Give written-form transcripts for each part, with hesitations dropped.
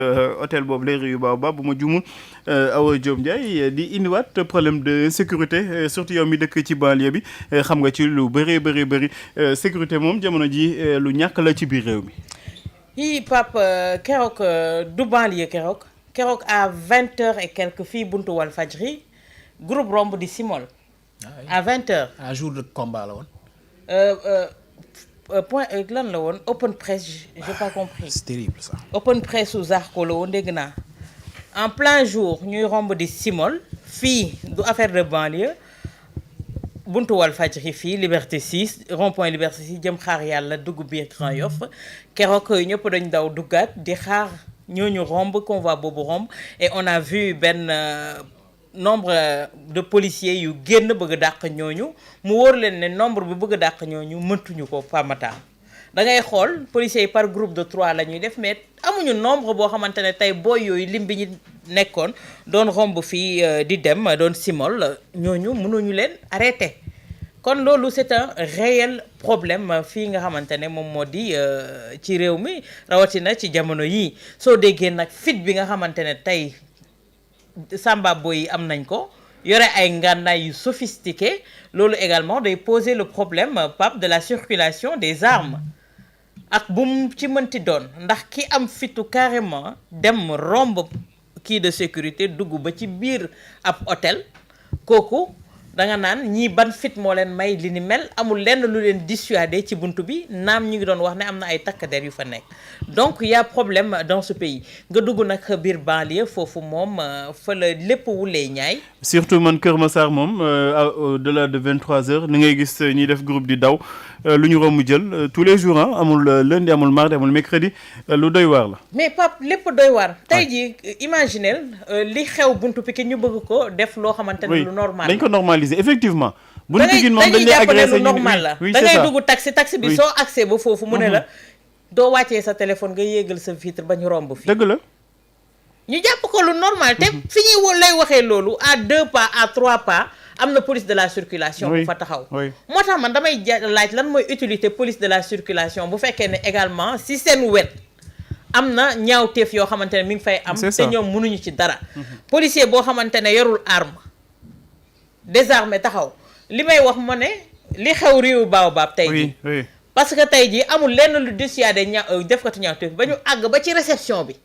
hôtel boobu lay rue Baobab bu ma jumul Awa Diop Ndiaye di indiwaat problème de sécurité surtout yow mi dëkk ci banlieue bi xam nga ci lu bëri sécurité moom jamono ji lu ñàkk la ci biir réew mi. yii Pape keroog du banlieue keroog à 20h et quelques fii buntu Walfadjri groupe romb di simol. À 20h. un jour de combat la woon. Point lan la woon open press j'ai pas compris. C'est terrible ça. Open press su Zarko la woon dégg naa en plein jour ñuy romb di simol fii du affaire de banlieue buntu Walfadjri fii Liberté 6 rond-point Liberté 6 jëm xaar yàlla dugg biir Grand Yoff keroog ñëpp dañ daw duggaat di xaar ñooñu romb convoi boobu romb et on a vu benn nombre de policiers yu génn bëgg a dàq ñooñu mu wóor leen ne nombre bi bëgg a dàq ñooñu mëntuñu ko pamata da ngay xool policiers yi par groupe de 3 la ñuy def mais amuñu nombre boo xamante ne tey booy yooyu lim bi ñu nekkoon doon romb fii di dem doon simol ñooñu mënuñu leen arrêté kon loolu c'est un réel problème fii nga xamante ne moom moo di ci réew mi rawatina ci jamono yii soo déggee nag fit bi nga xamante ne tey Samba boy yi am nañ ko yore ay ngànnaay yu sophistiqué loolu également day poser le problème Pape de la circulation des armes ak bu mu ci mënti doon ndax ki am fitu carrément dem romb kii de sécurité dugg ba ci biir ab hôtel kooku da nga naan ñii ban fit moo leen may li ni mel amul lenn lu leen dissuader ci buntu bi naam ñu ngi doon wax ne am na ay takk der yu fa nekk donc y a problème dans ce pays nga dugg nag biir banlieue foofu moom fa la lépp wulee ñaay. surtout man Kër Massar moom au-delà de 23h ni ngay gis ñuy def groupe di daw lu ñu romb jël tous les jours amul lundi amul mardi amul mercredi lu doy waar la. mais Pape lépp doy waar. tey jii imaginez li xew buntu Pikine ñu bëgg ko def loo xamante ne lu normal dañ ko normaliser effectivement. buntu Pikine moom dañuy jàpp ne lu normal la oui da ngay dugg taxi bi soo accès ba foofu mu ne la doo wàccee sa téléphone nga yéegal sa vitre ba ñu romb fii. dëgg la. ñu jàpp ko lu normal te fi ñuy lay waxee loolu à 2 pas à 3 pas am na police de la circulation bu fa taxaw moo tax man damay laaj lan mooy utilité police de la circulation bu fekkee ne également si seen wet am na ñaawteef yoo xamante ne mi ngi fay am te ñoom mënuñu ci dara policier boo xamante ne yorul arme désarmé taxaw li may wax ma ne li xew réewu Baobab tey ji parce que tey ji amul lenn lu dissuader defkatu ñaawteef ba ñu àgg ba ci réception bi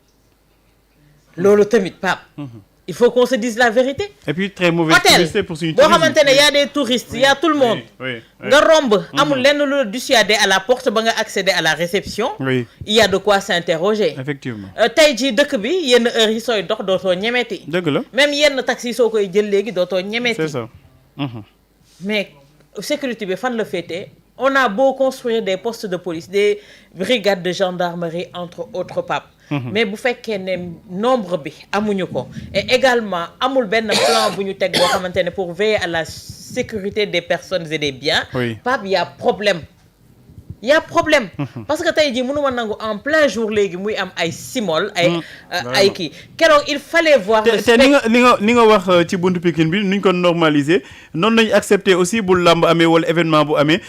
loolu tamit Pape il faut qu'on se dise la vérité. et puis très mauvais publicité pour suñu tourisme boo xamante ne y a des touristes y a tout le monde. nga romb amul lenn lu dissuader à la porte ba nga accéder à la réception. il y a de quoi s'interroger. effectivement tey jii dëkk bi yenn heures yi sooy dox dootoo ñemeeti. dëgg la même yenn taxi soo koy jël léegi dootoo ñemeeti. c'est ça. mais sécurité bi fan la féetee. on a beau construire des postes de police des brigades de gendarmerie entre autres Pape. mais bu fekkee ne nombre bi amuñu ko et également amul benn plan bu ñu teg boo xamante ne pour veiller à la sécurité des personnes et des biens. Pape y a problème. y a problème. parce que tey jii mënuma nangu en plein jour léegi muy am ay simol ay kii keroog il fallait voir. te ni nga wax ci buntu Pikine bi nuñ ko normaliser noonu nañu accepter aussi bu làmb amee wala événement bu amee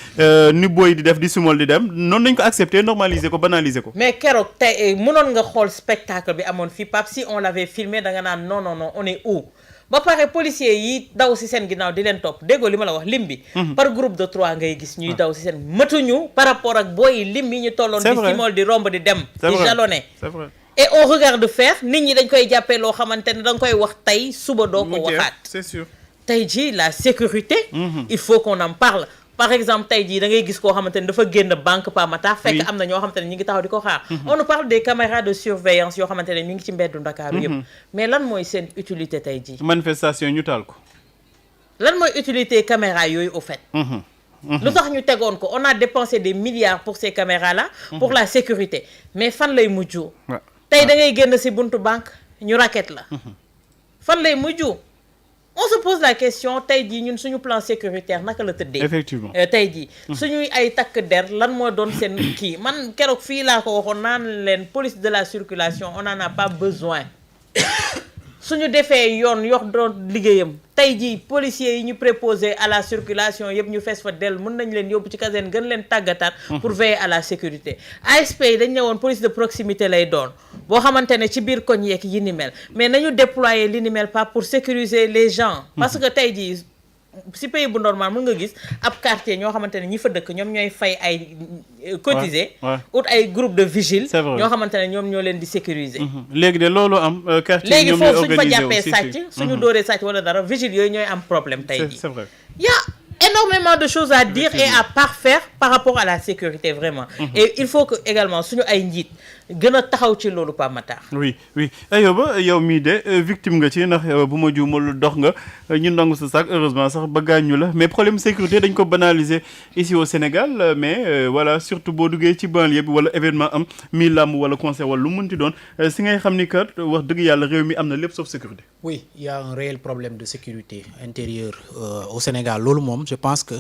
ni booy di def di simol di dem noonu nañ ko accepter normaliser ko banaliser ko. mais keroog tey mënoon nga xool spectacle bi amoon fii Pape si on l'avait filmé da nga naan non on est où. ba pare policiers yi daw si seen ginnaaw di leen topp déggoo li ma la wax lim bi. par groupe de 3 ngay gis ñuy daw si seen mëtuñu par rapport ak booy lim yi ñu tolloon. di simol di romb di dem. di jalonné. c'est vrai et on regarde faire nit ñi dañ koy jàppee loo xamante ne da nga koy wax tey suba doo ko waxaat. c'est sûr tey jii la sécurité. il faut qu'on en parle. par exemple tey jii da ngay gis koo xamante ne dafa génn banque Pamata fekk am na ñoo xamante ne ñu ngi taxaw di ko xaar. on nous parle des caméras de surveillance yoo xamante ne ñu ngi ci mbeddu Ndakaaru yëpp. mais lan mooy seen utilité tey jii. manifestation ñu taal ko. lan mooy utilité caméra yooyu au fait. lu tax ñu tegoon ko on a dépensé des milliards pour ces caméras là. pour la sécurité mais fan lay mujj. tey da ngay génn si buntu banque ñu racket la. fan lay mujj. on se pose la question tey jii ñun suñu plan sécuritaire naka la tëddee. effectivement tey jii. suñuy ay takk der lan moo doon seen kii man keroog fii laa ko waxoon naan leen police de la circulation on en a pas besoin suñu defee yoon doon liggéeyam tey jii policiers yi ñu préposé à la circulation yëpp ñu fees fa dell mën nañ leen yóbbu ci caserne gën leen tàggataat pour veiller à la sécurité. ASP yi dañ ne woon police de proximité lay doon boo xamante ne ci biir koñ yeeg yi ni mel mais nañu déployer li ni mel pas pour sécuriser les gens parce que tey jii si pays bu normal mën nga gis ab quartier ñoo xamante ne ñi fa dëkk ñoom ñooy fay ay cotiser ut ay groupe de vigile ñoo xamante ne ñoom ñoo leen di sécuriser léegi de loolu am quartier léegi foofu suñ fa jàppee sàcc suñu dóoree sàcc wala dara vigile yooyu ñooy am problème tey jii c'est vrai y a énormément de choses à dire et à parfaire par rapport à la sécurité vraiment et il faut que également suñu ay njiit gën a taxaw ci loolu Pape Matar. oui Ayoba yow mii de victime nga ci ndax bu ma juumul dox nga ñu nangu sa sac heureusement sax ba gaañu la mais problème sécurité dañ ko banaliser ici au Sénégal mais voilà surtout boo duggee ci banlieue bi wala événement am mi làmb wala concert wala lu mënti doon si ngay xam ni kat wax dëgg yàlla réew mi am na lépp sauf sécurité. oui il y a un réel problème de sécurité intérieure au Sénégal loolu moom je pense que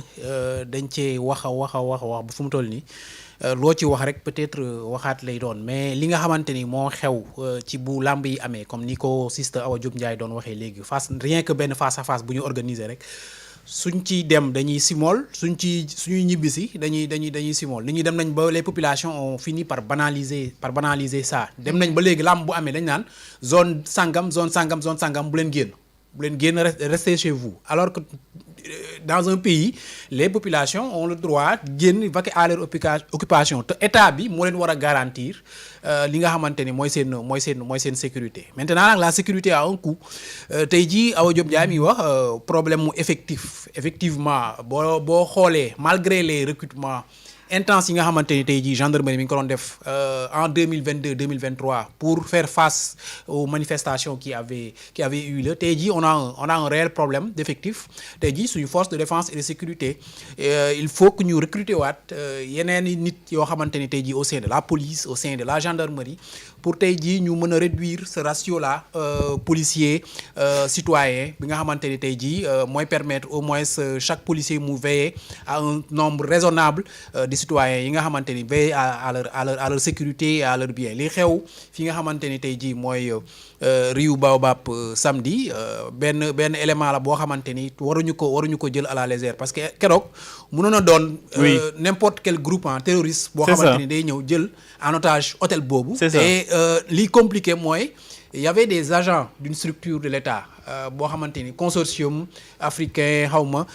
dañ cee wax bu fu mu toll nii. loo ci wax rek peut-être waxaat lay doon mais li nga xamante ni moo xew ci bu làmb yi amee comme ni ko Sister Awa Diop Ndiaye doon waxee léegi rien que benn face à face bu ñu organiser rek suñ ci dem dañuy simol suñuy ñibbisi dañuy simol nit ñi dem nañ ba les populations ont fini par banaliser ça dem nañ ba léegi làmb bu amee dañ naan zone sangam bu leen génn restez chez vous alors que dans un pays les populations ont le droit génn vaquer à leur occupation te état bi moo leen war a garantir li nga xamante ni mooy seen sécurité maintenant nag la sécurité a un coût tey jii Awa Diop Ndiaye mi wax problème mu effectivement boo xoolee malgré les recrutements intense yi nga xamante ni tey jii gendarmerie mi ngi ko doon def en 2022-2023 pour faire face aux manifestations qui avaient eu lieu tey jii on a un réel problème d'effectif tey jii suñu force de défense et de sécurité il faut que ñu recruter waat yeneen i nit yoo xamante ni tey jii au sein de la police au sein de la gendarmerie pour tey jii ñu mën a réduire ce ratio là policier citoyen bi nga xamante ni tey jii mooy permettre au moins chaque policier mu veiller à un nombre raisonnable de citoyens yi nga xamante ni veiller à leur sécurité et à leur bien li xew fi nga xamante ni tey jii mooy Riu Baobab samedi benn élément la boo xamante ni waruñu ko jël à la légère parce que keroog mënoon a doon n'importe quel groupement terroriste boo xamante ni day ñëw jël en otage hôtel boobu te li compliqué mooy il y avait des agents d'une structure de l'État boo xamante ni consortium africain xawma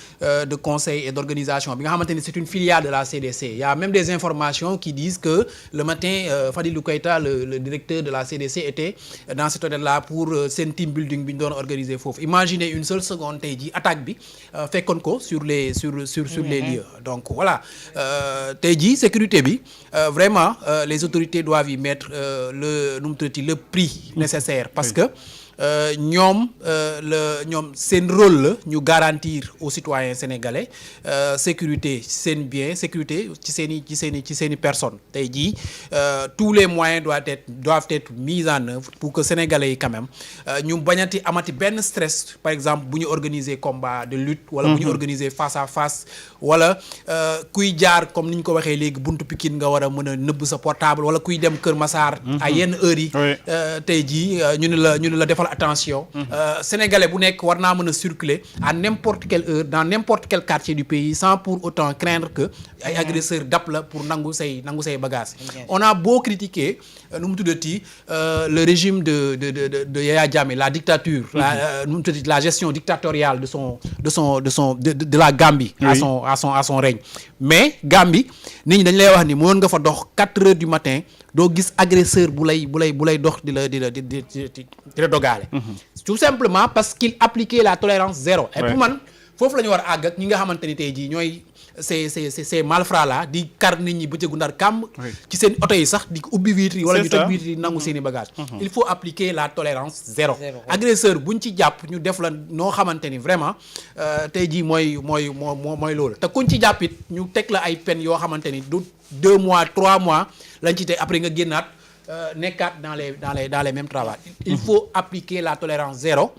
de conseil et d'organisation bi nga xamante ni c'est une filiale de la CDC il y a même des informations qui disent que le matin Fadilou Keïta le directeur de la CDC était dans cet hôtel-là pour seen team building bi ñu doon organiser foofu imaginez une seule seconde tey jii attaque bi fekkoon ko sur les lieux donc voilà tey jii sécurité bi vraiment les autorités doivent y mettre le prix nécessaire parce que ñoom seen rôle la ñu garantir aux citoyens sénégalais sécurité seen bien sécurité ci seeni personnes tey jii tous les moyens doivent être mis en œuvre pour que sénégalais yi quand même ñu bañati amati benn stress par exemple bu ñu organiser combat de lutte wala bu ñu organiser face à face wala kuy jaar comme ni ñu ko waxee léegi buntu Pikine nga war a mën a nëbb sa portable wala kuy dem Kër Massar à yenn heures yi tey jii ñu ne la defal attention sénégalais bu nekk war naa mën a circuler à n'importe quelle heure dans n'importe quel quartier du pays sans pour autant craindre que ay agresseurs dap la pour nangu say bagages on a beau critiquer nu mu tuddati le régime de Yaya Jammeh la dictature nu mu tuddati la gestion dictatoriale de la Gambie à son règne mais Gambie nit ñi dañ lay wax ni mënoon nga fa dox 4 heures du matin doo gis agresseur bu lay dox di la dogaale tout simplement parce qu'il appliquait la tolérance zéro et pour man foofu la ñu war a àgg ak ñi nga xamante ni tey jii ñooy ces malfrats là di kar nit ñi bëccëgu ndar kàmm ci seen oto yi sax di ubbi vitres yi wala ñu toj vitres yi nangu seen i bagages il faut appliquer la tolérance zéro agresseur buñ ci jàpp ñu def la noo xamante ni vraiment tey jii mooy loolu te kuñ ci jàpp it ñu teg la ay peines yoo xamante ni du 2 mois 3 mois lañ ci teg après nga génnaat nekkaat dans les mêmes travaux il faut appliquer la tolérance zéro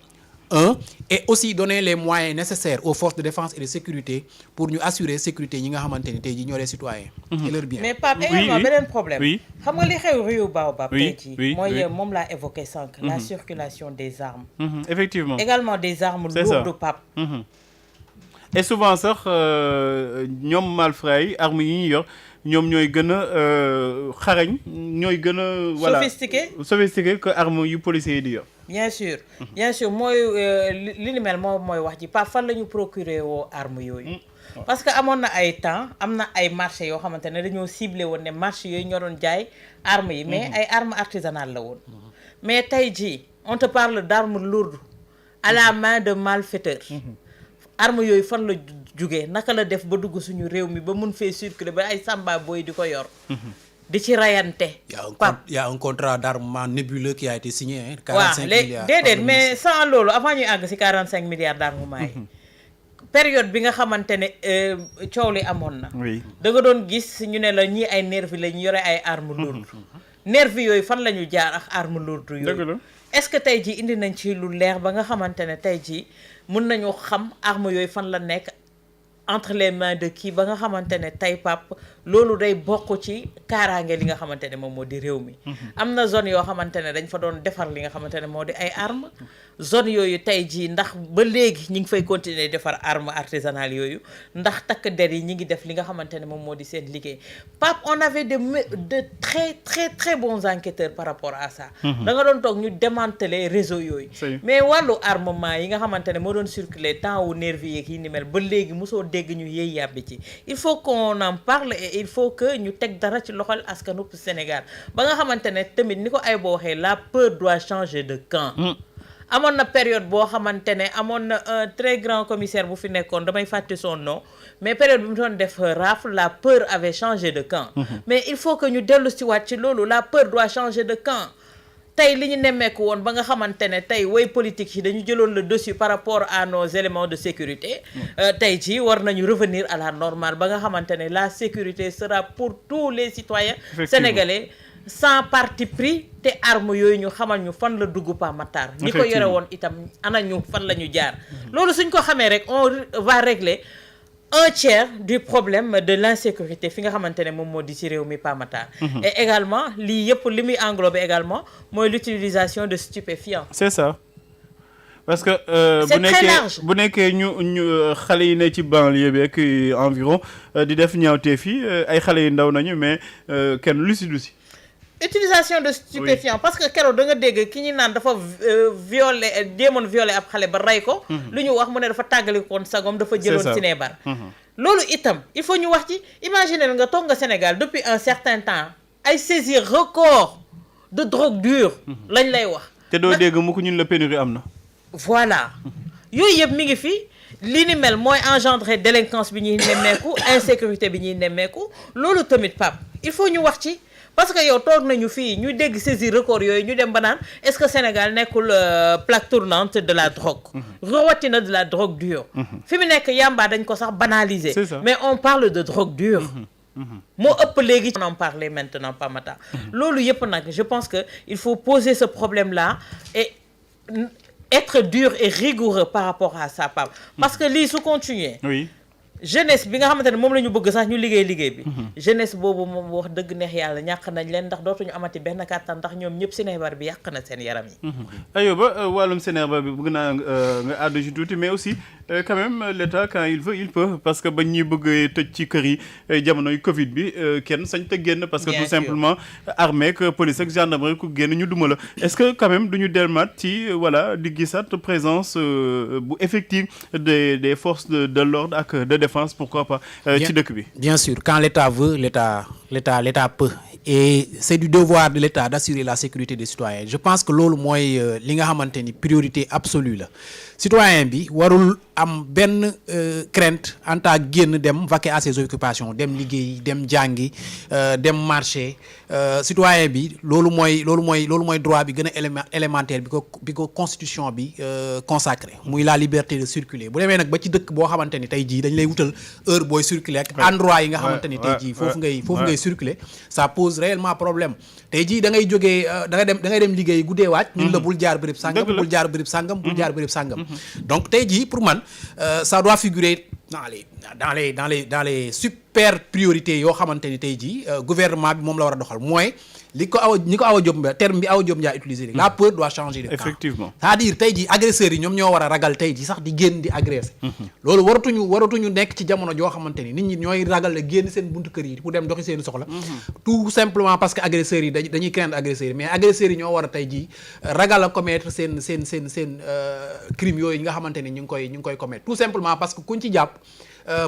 et aussi donner les moyens nécessaires aux forces de défense et de sécurité pour ñu assurer sécurité ñi nga xamante ni tey jii ñoo les citoyens et leur bien. mais Pape également beneen problème. oui xam nga li xew Rio Baobab tey jii oui, mooy oui. moom laa évoqué sànq. la circulation des armes. effectivement également des armes C'est ça. lourdes Pape. et souvent sax ñoom malfrats yi armes yi ñu yor ñoom ñooy gën a xarañ ñooy gën a voilà sophistiqué que armes yu policiers yi di yor. bien sûr mooy li ni mel moom mooy wax ji Pape fan la ñu procurer woo armes yooyu. parce que amoon na ay temps am na ay marché yoo xamante ne dañoo ciblé woon ne marché yooyu ñoo doon jaay armes yi mais ay armes artisanales la woon. mais tey jii on te parle d'armes lourdes à la main de malfaiteurs. armes yooyu fan la jugee naka la def ba dugg suñu réew mi ba mun fee circuler ba ay samba booy di ko yor. di ci rayante. Il y a un contrat d'armement nébuleux qui a été signé. 45 milliards déedéet mais sans loolu avant ñuy àgg ci 45 milliards d'armement yi. période bi nga xamante ne coow li amoon na. da nga doon gis ñu ne la ñii ay nervi la ñu yore ay armes lourdes. nervi yooyu fan la ñu jaar ak armes lourdes yooyu. est-ce que tey jii indi nañ ci lu leer ba nga xamante ne tey jii mun nañu xam armes yooyu fan la nekk entre les mains de kii ba nga xamante ne tey Pape loolu day bokk ci kaaraange li nga xamante ne moom moo di réew mi. am na zone yoo xamante ne dañ fa doon defar li nga xamante ne moo di ay armes. zone yooyu tey jii ndax ba léegi ñi ngi fay continuer defar armes artisanales yooyu ndax takk der yi ñi ngi def li nga xamante ne moom moo di seen liggéey Pape on avait de très très très bons enquêteurs par rapport à ça. da nga doon toog ñu démanteler réseau yooyu. mais wàllu armement yi nga xamante ne moo doon circuler temps wu nervi yeeg yi ni mel ba léegi mosoo dégg ñu yéey yàbbi ci il faut qu'on en parle et il faut que ñu teg dara ci loxol askanu Sénégal ba nga xamante ne tamit ni ko ay boo waxee la peur doit changer de camp. amoon na période boo xamante ne amoon na un très grand commissaire bu fi nekkoon damay fàtte son nom mais période bi mu doon def rafle la peur avait changé de camp. mais il faut que ñu dellu si waat ci loolu la peur doit changer de camp. tey li ñu nemmeeku woon ba nga xamante ne tey way politique yi dañu jëloon le dessus par rapport à nos éléments de sécurité. tey jii war nañu revenir à la normale ba nga xamante ne la sécurité sera pour tous les citoyens sénégalais. sans parti pris te armes yooyu ñu xamal ñu fan la dugg Pa Matar ñi ko yore woon itam ana ñu fan la ñu jaar loolu suñ ko xamee rek on va régler un tiers du problème de l'insécurité fi nga xamante ne moom moo di ci réew mi Pa Matar et également lii yëpp li muy englober également mooy l'utilisation de stupéfiants. c'est ça parce que c'est très large bu nekkee ñu xale yi ne ci banlieue bi ak environ di def ñaawteef yi ay xale yu ndaw nañu mais kenn lu si utilisation de stupéfiants parce que keroog da nga dégg ki ñu naan dafa jéemoon violé ab xale ba rey ko lu ñu wax mu ne dafa tàggalikoon sagom dafa jëloon sinébar loolu itam il faut ñu wax ci imaginer nga toog nga Sénégal depuis un certain temps ay saisies record de drogue dure lañ lay wax te doo dégg mu ko ñun la pénurie am na voilà yooyu yëpp mi ngi fi li ni mel mooy engendrer délinquance bi ñuy nemmeeku insécurité bi ñuy nemmeeku loolu tamit Pape il faut ñu wax ci parce que yow toog nañu fii ñu dégg saisir record yooyu ñu dem ba naan est-ce que Sénégal nekkul plaque tournante de la drogue rawatina de la drogue dure fi mu nekk yamba dañ ko sax banaliser mais on parle de drogue dure moo ëpp léegi on en parle maintenant Pa Matar loolu yëpp nag je pense que il faut poser ce problème là et être dur et rigoureux par rapport à ça Pape parce que lii su continuer jeunesse bi nga xamante ne moom la ñu bëgg sax ñu liggéey bi jeunesse boobu moom wax dëgg neex yàlla ñàkk nañ leen ndax dootuñu amati benn kàttan ndax ñoom ñëpp sinébar bi yàq na seen yaram yi Ayoba wàllum sinébar bi bëgg naa nga àddu ci tuuti mais aussi quand même l'État quand il veut il peut parce que bañ ñuy bëgg tëj ci kër yi jamonoy Covid bi kenn sañ te génn parce que tout simplement armée que police ak gendarmerie ku génn ñu duma la est-ce que quand même duñu delmaat ci voilà di gisaat présence bu effective des forces de l'ordre ak de défense pourquoi pas ci dëkk bi. Bien sûr quand l'État veut l'État peut et c'est du devoir de l'État d'assurer la sécurité des citoyens je pense que loolu mooy li nga xamante ni priorité absolue la citoyen bi warul am benn crainte en tant que génn dem vaquer à ses occupations dem liggéey dem jàngi dem marché citoyen bi loolu mooy droit bi gën a élémentaire bi ko constitution bi consacré muy la liberté de circuler bu demee nag ba ci dëkk boo xamante ni tey jii dañ lay wutal heure booy circuler ak endroit yi nga xamante ni tey jii foofu ngay circuler ça pose pose réellement problème tey jii da ngay jógee da ngay dem liggéey guddee waaj ñun la bul jaar bërëb sàngam bul jaar bërëb sàngam bul jaar bërëb sàngam donc tey jii pour man ça doit figurer dans les super priorités yoo xamante ni tey jii gouvernement bi moom la war a doxal mooy ñi ko Awa Diop terme bi Awa Diop Ndiaye utilisé la peur doit changer de camp. Effectivement. C'est-à-dire tey jii agresseurs yi ñoom ñoo war a ragal tey jii sax di génn di agressé loolu waratuñu nekk ci jamono joo xamante ni nit ñi ñooy ragal génn seen buntu kër yi pour dem doxi seen soxla tout simplement parce que agresseurs yi dañuy craindre agresseurs yi mais agresseurs yi ñoo war a tey jii ragal a commettre seen crime yooyu nga xamante ni ñu ngi koy commettre tout simplement parce que kuñ ci jàpp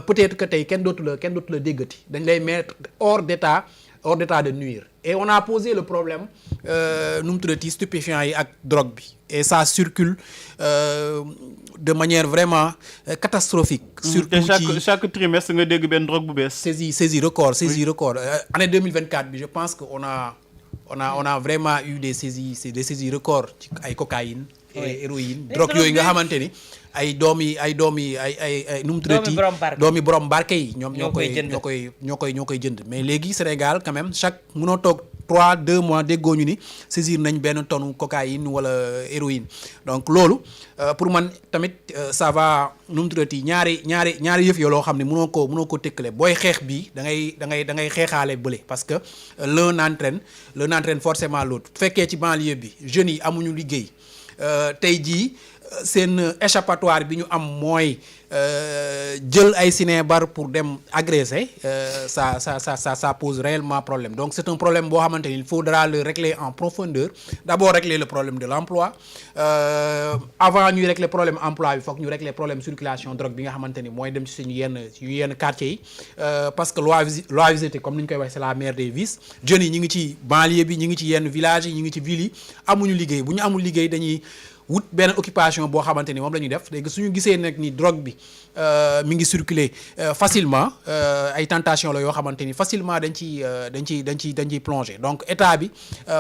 peut-être que tey kenn dootu la déggati dañ lay mettre hors d'état de nuire et on a posé le problème nu mu tuddati stupéfiants yi ak drogue bi et ça circule de manière vraiment catastrophique. surtout chaque trimestre nga dégg benn drogue bu bees. saisie record année 2024 bi je pense que on a vraiment eu des saisies records ci ay cocaïne et héroïne drogue yooyu nga xamante ni ay doomi nu mu tuddati doomi borom barke yi ñoom ñoo koy jënd mais léegi Sénégal quand même mënoo toog 2 mois déggoo ñu ni saisir nañ benn tonne cocaïne wala héroïne donc loolu pour man tamit ça va nu mu tuddati ñaari yëf yoo loo xam ne mënoo ko tëkkale booy xeex bii da ngay xeexaale bële parce que l'un entraîne forcément l'autre bu fekkee ci banlieue bi jeunes yi amuñu liggéey tey jii seen échappatoire bi ñu am mooy jël ay sinébar pour dem agresser ça pose réellement problème donc c'est un problème boo xamante ni il faudra le régler en profondeur d'abord régler le problème de l'emploi avant ñuy régler problème emploi bi foog ñu régler problème circulation drogue bi nga xamante ni mooy dem ci suñu yenn quartiers yi parce que loi visité comme ni ñu koy wax c'est la mère des vices jeunes yi ñi ngi ci banlieue bi ñi ngi ci yenn villages yi ñi ngi ci villes yi amuñu liggéey bu ñu amul liggéey dañuy wut benn occupation boo xamante ni moom la ñuy def léegi suñu gisee nag ni drogue bi mi ngi circuler facilement ay tentation la yoo xamante ni facilement dañ ciy plonger donc état bi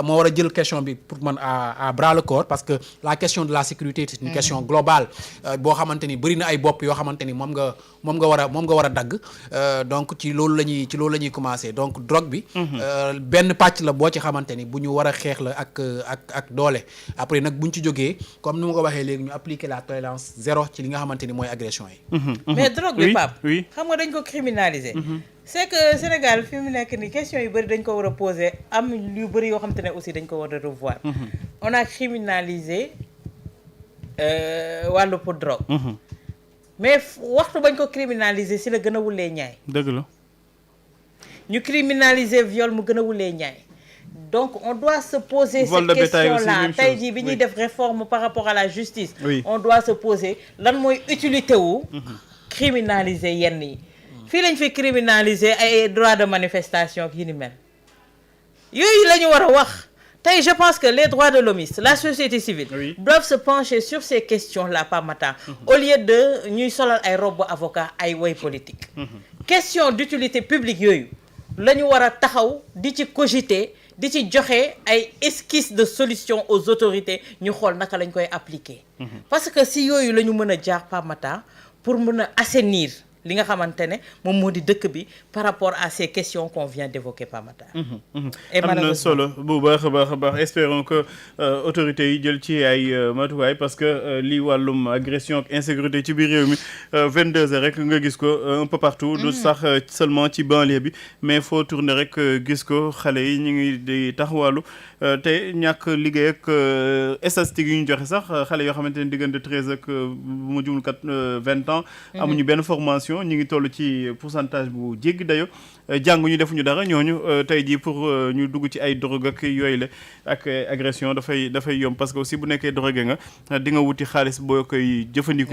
moo war a jël question bi pour man à bras le corps parce que la question de la sécurité c'est une question globale boo xamante ni bëri na ay bopp yoo xamante ni moom nga war a dagg donc ci loolu la ñuy commencer donc drogue bi benn pàcc la boo ci xamante ni bu ñu war a xeex la ak doole après nag buñ ci jógee comme ni ma ko waxee léegi ñu appliquer la tolérance zéro ci li nga xamante ni mooy agression yi. mais drogue bi Pape. xam nga dañ ko criminaliser. c'est que Sénégal fi mu nekk ni question yu bëri dañ ko war a poser am yu bëri yoo xamante ne aussi dañ ko war a revoir. on a criminalisé wàllu pour drogue. mais waxtu bañ ko criminaliser si la gën a wulee ñaay. dëgg la. ñu criminaliser viol mu gën a wulee ñaay. donc on doit se poser cette question-là tey jii bi ñuy def réforme par rapport à la justice on doit se poser lan mooy utilité wu criminaliser yenn yi fii lañ fi criminaliser ay droits de manifestation yi ni mel yooyu la ñu war a wax tey je pense que les droits de l'hommiste la société civile doivent se pencher sur ces questions-là par matin au lieu de ñuy solal ay robe avocat ay way politique question d'utilité publique yooyu la ñu war a taxaw di ci cogiter di ci joxe ay esquisse de solution aux autorités ñu xool naka lañ koy appliquer parce que si yooyu la ñu mën a jaar par matin pour mën a assainir li nga xamante ne moom moo di dëkk bi par rapport à ces questions qu'on vient d'évoquer par matin et am na solo bu baax a baax espérons que autorités yi jël ci ay matuwaay parce que lii wàllum agression ak insécurité ci biir réew mi 22 heures rek nga gis ko un peu partout du sax seulement ci banlieue bi mais foo tourner rek gis ko xale yi ñu ngi di taxawaalu te ñàkk liggéey ak statistiques yi ñu joxe sax xale yoo xamante ne diggante 13 ak bu ma jumul 20 ans amuñu benn formation ñu ngi toll ci pourcentage bu jéggi dayo jànguñu defuñu dara ñooñu tey jii pour ñu dugg ci ay drogue ak yooyu la ak agression dafay yomb parce que aussi bu nekkee drogué nga di nga wuti xaalis boo koy jëfandikoo